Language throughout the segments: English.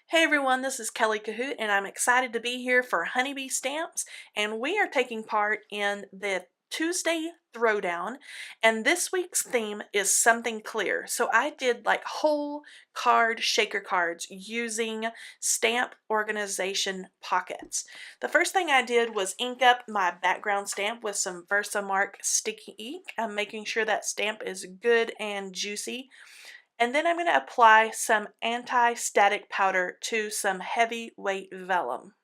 Hey everyone, this is Kelly Cahoot, and I'm excited to be here for Honeybee Stamps. And we are taking part in the Tuesday Throwdown, and this week's theme is something clear. So I did like whole card shaker cards using stamp organization pockets. The first thing I did was ink up my background stamp with some Versamark sticky ink. I'm making sure that stamp is good and juicy. And then I'm going to apply some anti-static powder to some heavyweight vellum.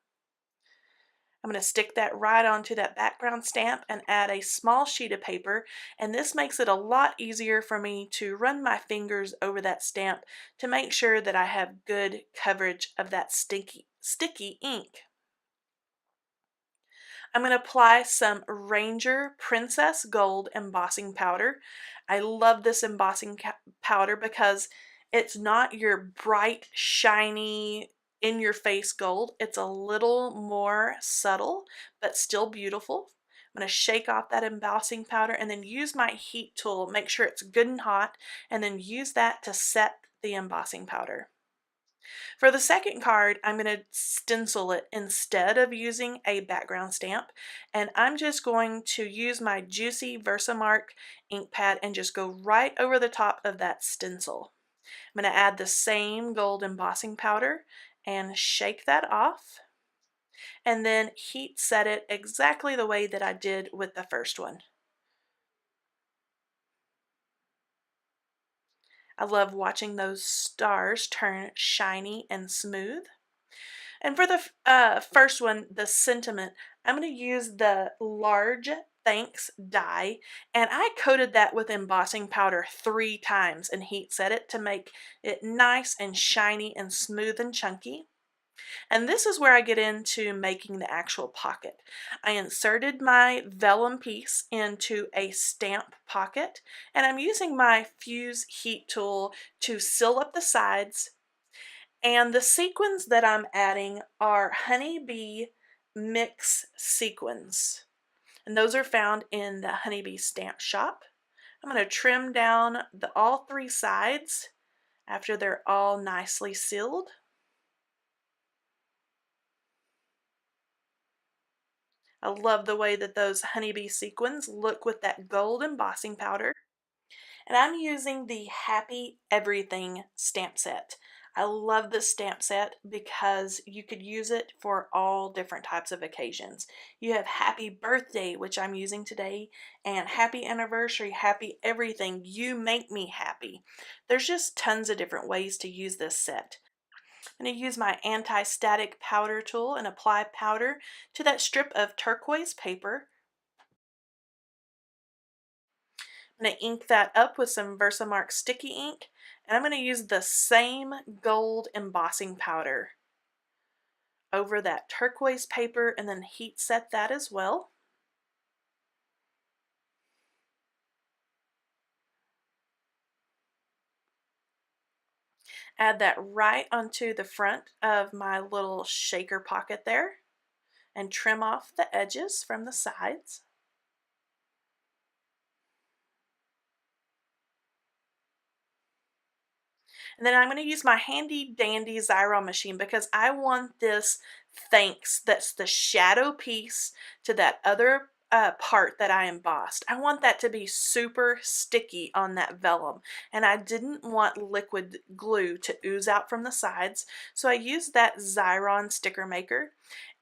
I'm going to stick that right onto that background stamp and add a small sheet of paper, and this makes it a lot easier for me to run my fingers over that stamp to make sure that I have good coverage of that sticky ink. I'm going to apply some Ranger Princess Gold embossing powder. I love this embossing powder because it's not your bright, shiny, in-your-face gold. It's a little more subtle, but still beautiful. I'm going to shake off that embossing powder and then use my heat tool, make sure it's good and hot, and then use that to set the embossing powder. For the second card, I'm going to stencil it instead of using a background stamp, and I'm just going to use my juicy Versamark ink pad and just go right over the top of that stencil. I'm going to add the same gold embossing powder and shake that off, and then heat set it exactly the way that I did with the first one. I love watching those stars turn shiny and smooth. And for the first one, the sentiment, I'm going to use the large thanks die, and I coated that with embossing powder 3 times and heat set it to make it nice and shiny and smooth and chunky. And this is where I get into making the actual pocket. I inserted my vellum piece into a stamp pocket, and I'm using my fuse heat tool to seal up the sides. And the sequins that I'm adding are Honeybee Mix sequins. And those are found in the Honeybee Stamp Shop. I'm going to trim down all 3 sides after they're all nicely sealed. I love the way that those honeybee sequins look with that gold embossing powder. And I'm using the Happy Everything stamp set. I love this stamp set because you could use it for all different types of occasions. You have Happy Birthday, which I'm using today, and Happy Anniversary, Happy Everything, You Make Me Happy. There's just tons of different ways to use this set. I'm going to use my anti-static powder tool and apply powder to that strip of turquoise paper. I'm going to ink that up with some Versamark sticky ink, and I'm going to use the same gold embossing powder over that turquoise paper and then heat set that as well. Add that right onto the front of my little shaker pocket there and trim off the edges from the sides. And then I'm going to use my handy dandy Xyron machine because I want this thanks, that's the shadow piece to that other part that I embossed. I want that to be super sticky on that vellum, and I didn't want liquid glue to ooze out from the sides, so I used that Xyron sticker maker.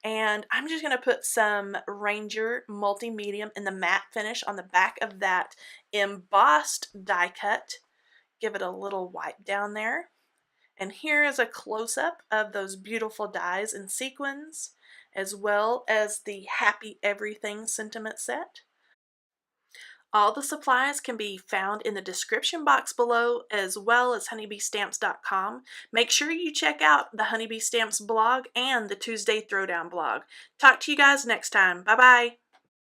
And I'm just going to put some Ranger Multi-Medium in the matte finish on the back of that embossed die cut. Give it a little wipe down there. And here is a close-up of those beautiful dies and sequins, as well as the Happy Everything sentiment set. All the supplies can be found in the description box below, as well as honeybeestamps.com. Make sure you check out the Honeybee Stamps blog and the Tuesday Throwdown blog. Talk to you guys next time. Bye-bye.